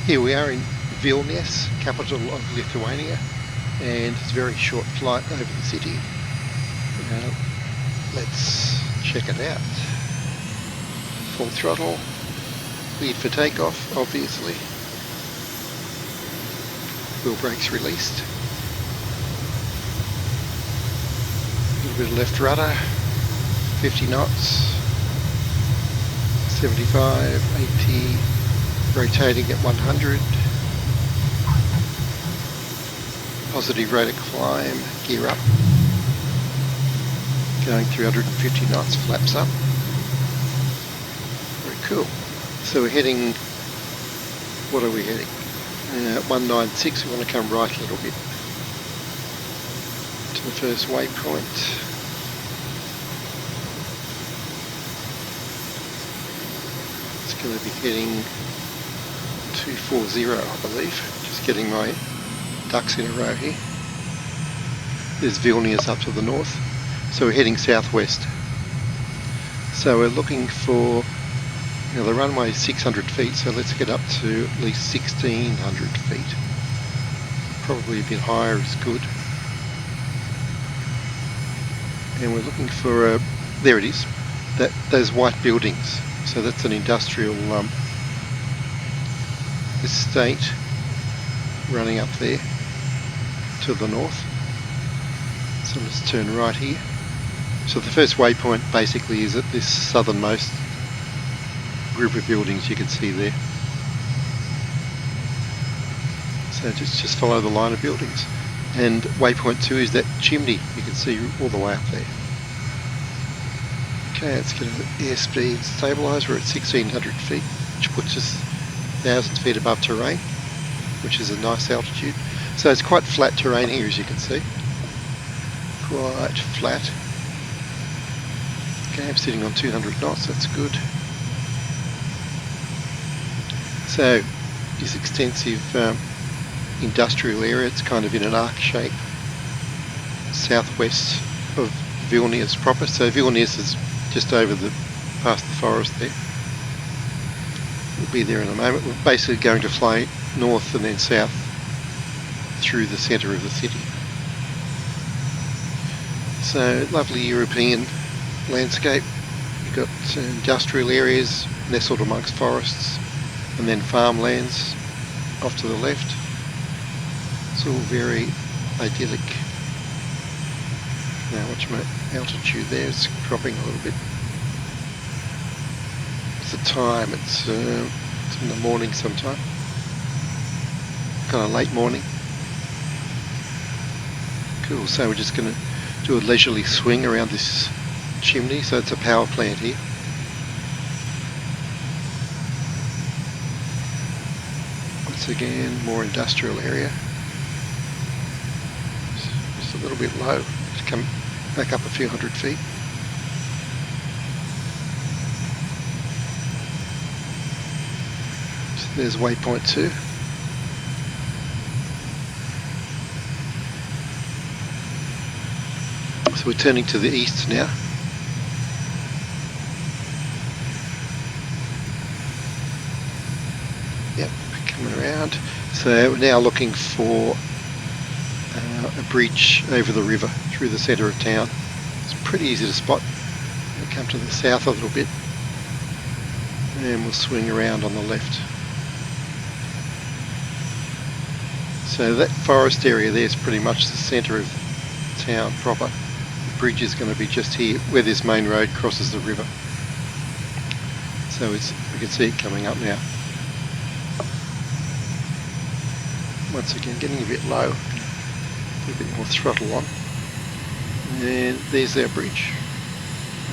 Here we are in Vilnius, capital of Lithuania, and it's a very short flight over the city. Let's check it out. Full throttle, lead for takeoff, obviously. Wheel brakes released. A little bit of left rudder, 50 knots, 75, 80, rotating at 100. Positive rate of climb, gear up. Going 350 knots, flaps up. Very cool. So we're heading, what are we heading? 196, we want to come right a little bit to the first waypoint. It's going to be heading 240, I believe. Just getting my ducks in a row here. There's Vilnius up to the north. So we're heading southwest. So we're looking for, the runway is 600 feet, so let's get up to at least 1600 feet. Probably a bit higher is good. And we're looking for, there it is, those white buildings. So that's an industrial estate running up there to the north. So let's turn right here. So the first waypoint basically is at this southernmost group of buildings you can see there. So just follow the line of buildings. And waypoint 2 is that chimney you can see all the way up there. Okay, let's get an airspeed stabiliser. We're at 1600 feet, which puts us 1000 feet above terrain, which is a nice altitude. So it's quite flat terrain here, as you can see. Quite flat. Okay, I'm sitting on 200 knots, that's good. So, this extensive industrial area, it's kind of in an arc shape, southwest of Vilnius proper. So Vilnius is just over past the forest there. We'll be there in a moment. We're basically going to fly north and then south through the centre of the city. So lovely European landscape. You've got industrial areas nestled amongst forests, and then farmlands off to the left. It's all very idyllic. Now watch my altitude there, it's dropping a little bit. It's the time, it's in the morning sometime. Kind of late morning. Cool, so we're just going to do a leisurely swing around this chimney. So it's a power plant here. Once again, more industrial area. Just a little bit low. Just come back up a few hundred feet. So there's waypoint 2. So we're turning to the east now. Yep, we're coming around. So we're now looking for a bridge over the river through the centre of town. It's pretty easy to spot. We'll come to the south a little bit and we'll swing around on the left. So that forest area there is pretty much the centre of town proper. The bridge is going to be just here where this main road crosses the river. So we can see it coming up now. Once again, getting a bit low. A bit more throttle on. And there's our bridge.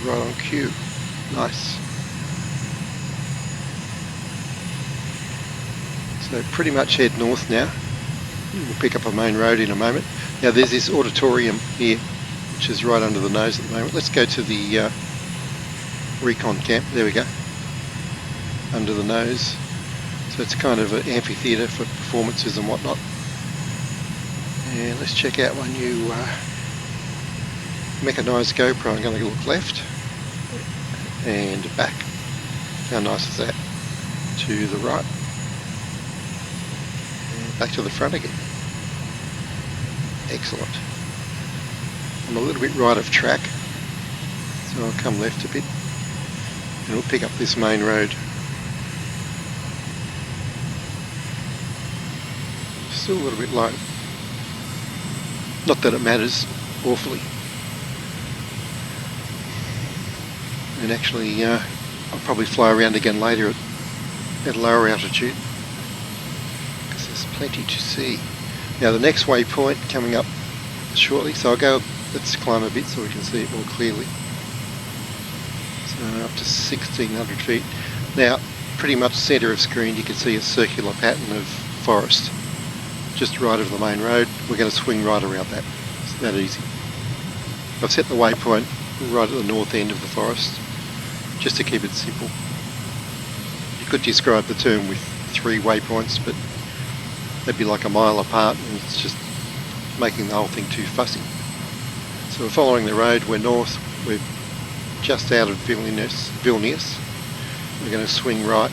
Right on cue. Nice. So pretty much head north now. We'll pick up a main road in a moment. Now there's this auditorium here, which is right under the nose at the moment. Let's go to the recon camp. There we go. Under the nose. So it's kind of an amphitheatre for performances and whatnot. And let's check out my new mechanised GoPro. I'm going to look left and back. How nice is that? To the right. back to the front again. Excellent. I'm a little bit right of track, so I'll come left a bit and we'll pick up this main road. Still a little bit low. Not that it matters awfully. And actually I'll probably fly around again later at lower altitude because there's plenty to see. Now the next waypoint coming up shortly, so I'll go, let's climb a bit so we can see it more clearly. So up to 1600 feet. Now pretty much centre of screen you can see a circular pattern of forest just right of the main road. We're going to swing right around that. It's that easy. I've set the waypoint right at the north end of the forest just to keep it simple. You could describe the term with 3 waypoints, but they'd be like a mile apart and it's just making the whole thing too fussy. So we're following the road, we're north, we're just out of Vilnius. We're going to swing right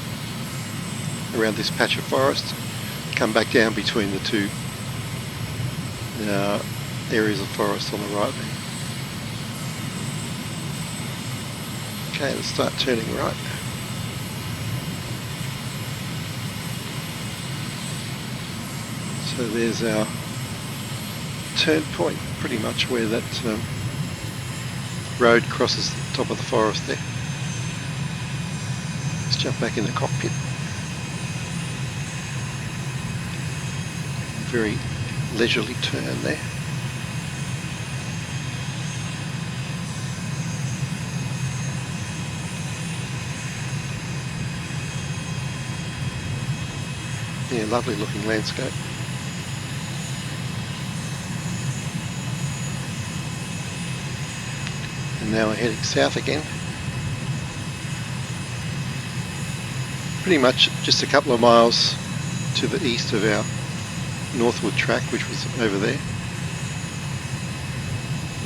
around this patch of forest, come back down between the two areas of forest on the right there. Okay, let's start turning right. So there's our turn point, pretty much where that road crosses the top of the forest there. Let's jump back in the cockpit. Very leisurely turn there. Yeah, lovely looking landscape. And now we're heading south again. Pretty much just a couple of miles to the east of our northward track, which was over there.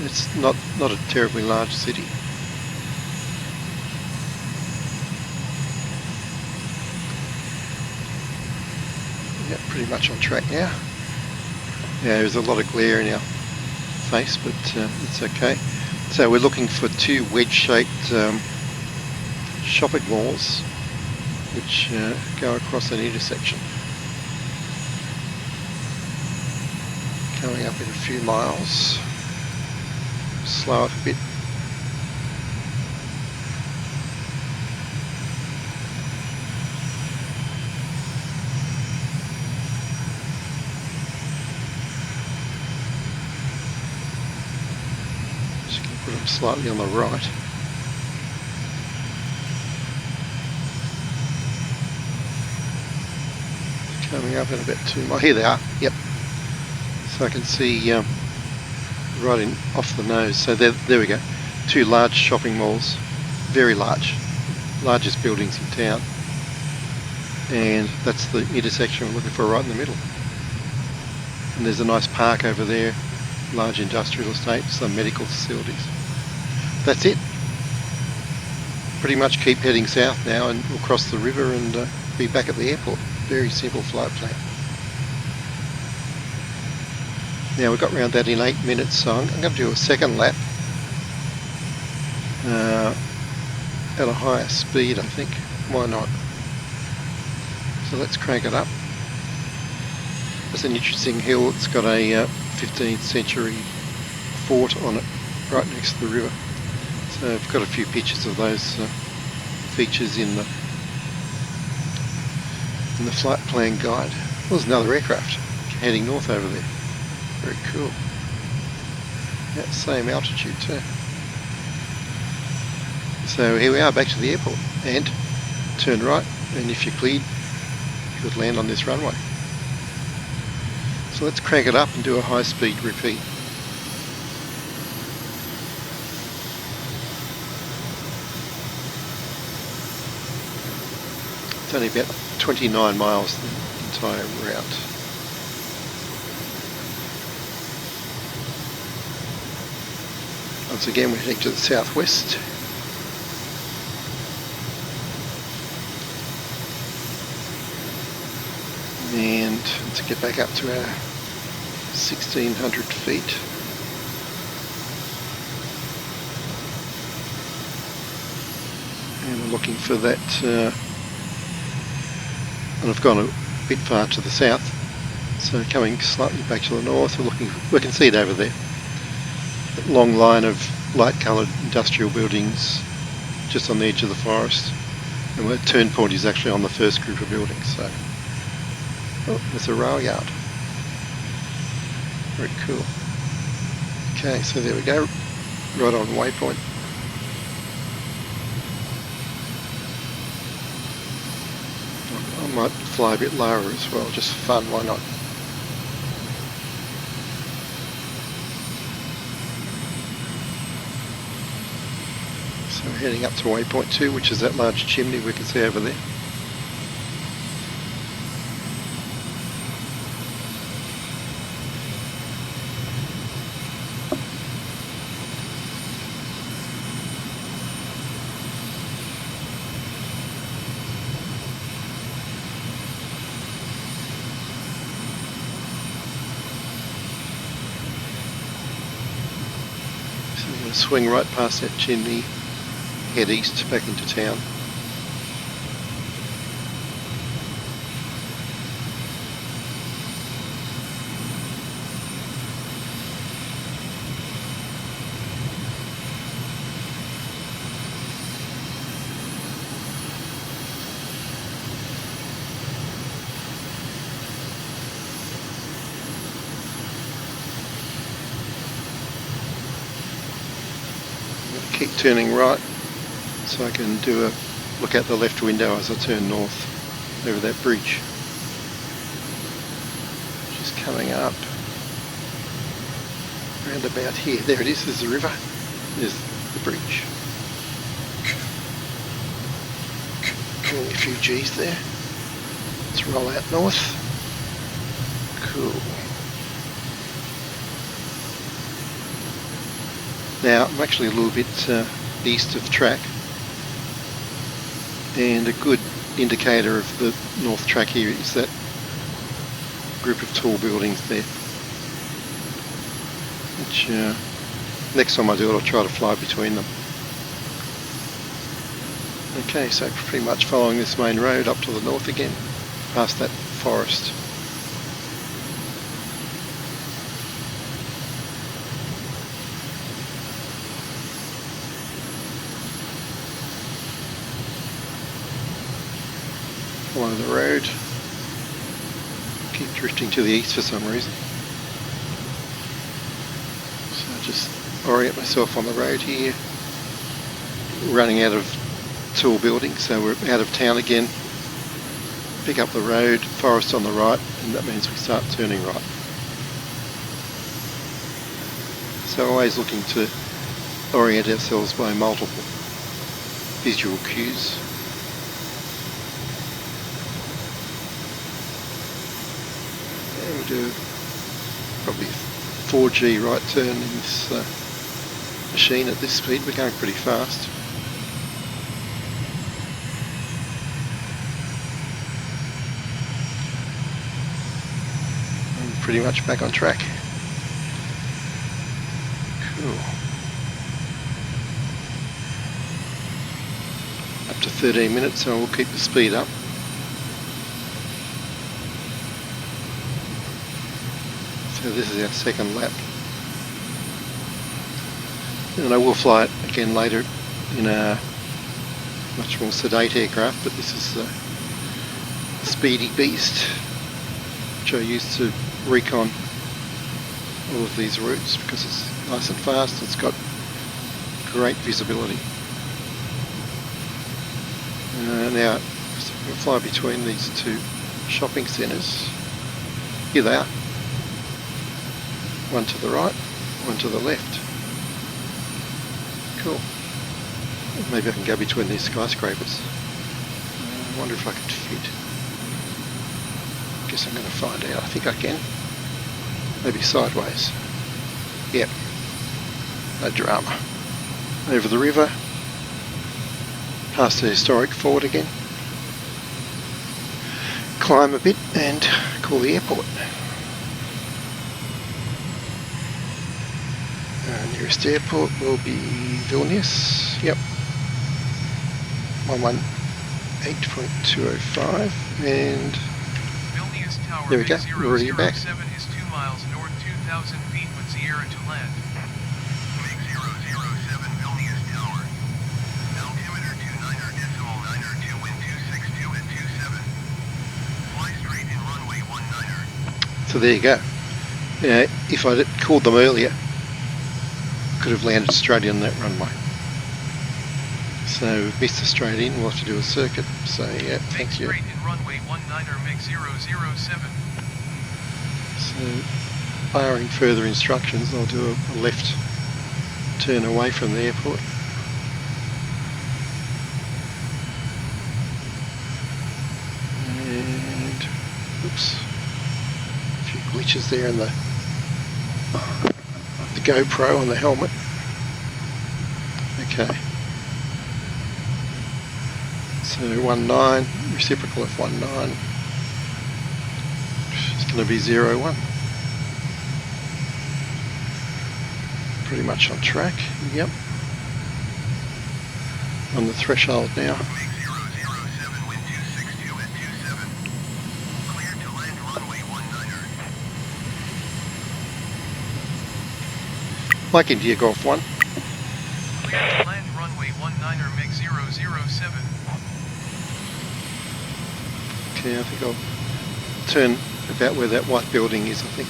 It's not a terribly large city. Yeah, pretty much on track now. Yeah, there's a lot of glare in our face, but it's okay. So we're looking for 2 wedge-shaped shopping malls which go across an intersection. Coming up in a few miles. Slow up a bit. Just going to put them slightly on the right. Coming up in about 2 miles. Here they are. Yep. So I can see right in off the nose. So there we go. 2 large shopping malls, very large, largest buildings in town, and that's the intersection we're looking for right in the middle. And there's a nice park over there, large industrial estate, some medical facilities. That's it. Pretty much keep heading south now and we'll cross the river and be back at the airport. Very simple flight plan. Now we got around that in 8 minutes, so I'm going to do a second lap at a higher speed, I think. Why not? So let's crank it up. It's an interesting hill. It's got a 15th century fort on it, right next to the river. So I've got a few pictures of those features in the flight plan guide. Well, there's another aircraft heading north over there. Very cool. Yeah, same altitude too. So here we are, back to the airport, and turn right, and if you're cleared, you could land on this runway. So let's crank it up and do a high speed repeat. It's only about 29 miles the entire route. Once again, we're heading to the southwest. And let's get back up to our 1600 feet. And we're looking for that, and I've gone a bit far to the south, so coming slightly back to the north, we can see it over there. That long line of light coloured industrial buildings just on the edge of the forest, and the turn point is actually on the first group of buildings. So, oh, there's a rail yard. Very cool. Okay, so there we go, right on waypoint. I might fly a bit lower as well, just for fun, why not? So we're heading up to waypoint 2, which is that large chimney we can see over there. So we're going to swing right past that chimney, head east back into town. Keep turning right so I can do a look out the left window as I turn north over that bridge. Just coming up round about here. There it is, there's the river, there's the bridge. Pulling a few G's there. Let's roll out north. Cool. Now I'm actually a little bit east of track, and a good indicator of the north track here is that group of tall buildings there, which next time I do it I'll try to fly between them. Okay, so pretty much following this main road up to the north again, past that forest. Follow the road, keep drifting to the east for some reason. So just orient myself on the road here, running out of tall buildings, so we're out of town again. Pick up the road, forest on the right, and that means we start turning right. So always looking to orient ourselves by multiple visual cues. We'll do probably 4G right turn in this machine at this speed. We're going pretty fast. I'm pretty much back on track. Cool. Up to 13 minutes, so we'll keep the speed up. So this is our second lap, and I will fly it again later in a much more sedate aircraft, but this is a speedy beast which I use to recon all of these routes because it's nice and fast. It's got great visibility. Now we'll fly between these two shopping centres. Here they are. One to the right, one to the left. Cool. Maybe I can go between these skyscrapers. I wonder if I could fit. Guess I'm going to find out. I think I can. Maybe sideways. Yep. No drama. Over the river. Past the historic fort again. climb a bit and call the airport. Nearest airport will be Vilnius. Yep. 118.205 and Vilnius Tower there we go. We're already back. 007 is 2 miles north, 2,000 feet with Sierra to land. MiG 007 Vilnius Tower. Altimeter 29er.9er 2 wind 262 at 27. Fly straight in runway 19er. So there you go. If I'd called them earlier, could have landed straight on that runway. So we've missed Australia, we'll have to do a circuit. So yeah, thank you. Straight in runway 19er MiG 007. So barring further instructions, I'll do a left turn away from the airport. And oops, a few glitches there in the GoPro on the helmet. Okay. So 19, reciprocal of 19. It's going to be 01. Pretty much on track. Yep. On the threshold now. MiG 007 wind 262 at 27. Cleared to land runway 19er. Like India Golf 1. Clear to land runway 19er MiG 007. Okay, I think I'll turn about where that white building is, I think.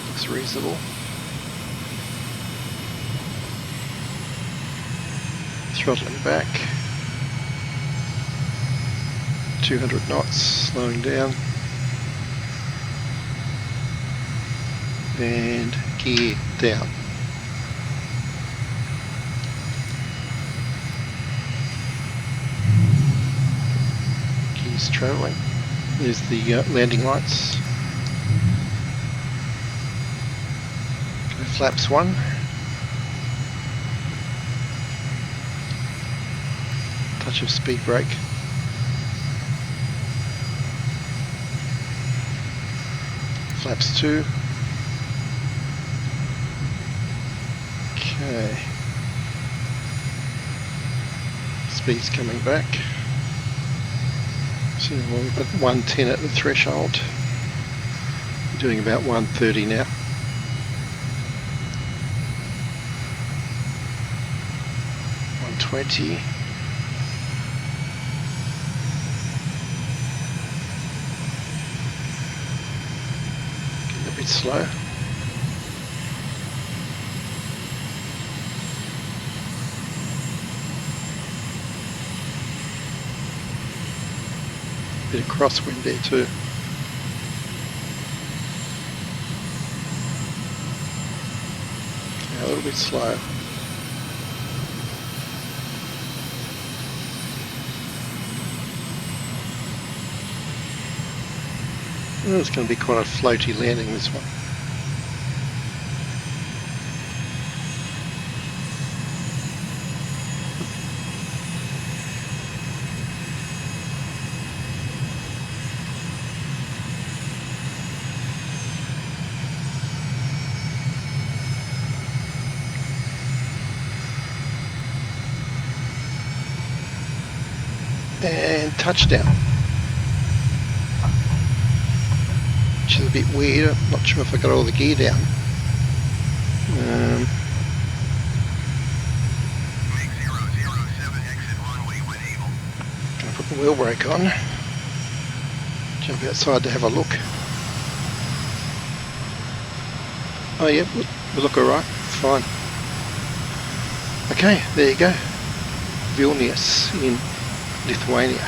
Looks reasonable. Throttling back. 200 knots, slowing down. And gear down. Gears travelling. There's the landing lights. Go flaps 1. Touch of speed brake. Flaps 2. Okay. Speed's coming back. So we've got 110 at the threshold. We're doing about 130 now. $120. Getting a bit slow. Bit of crosswind there too. Yeah, a little bit slow. Oh, it's going to be quite a floaty landing, this one. And touchdown. Which is a bit weird. I'm not sure if I got all the gear down. MiG 007 exit runway when able. Gonna put the wheel brake on. Jump outside to have a look. Oh yeah, we look alright. Fine. Okay, there you go. Vilnius in Lithuania.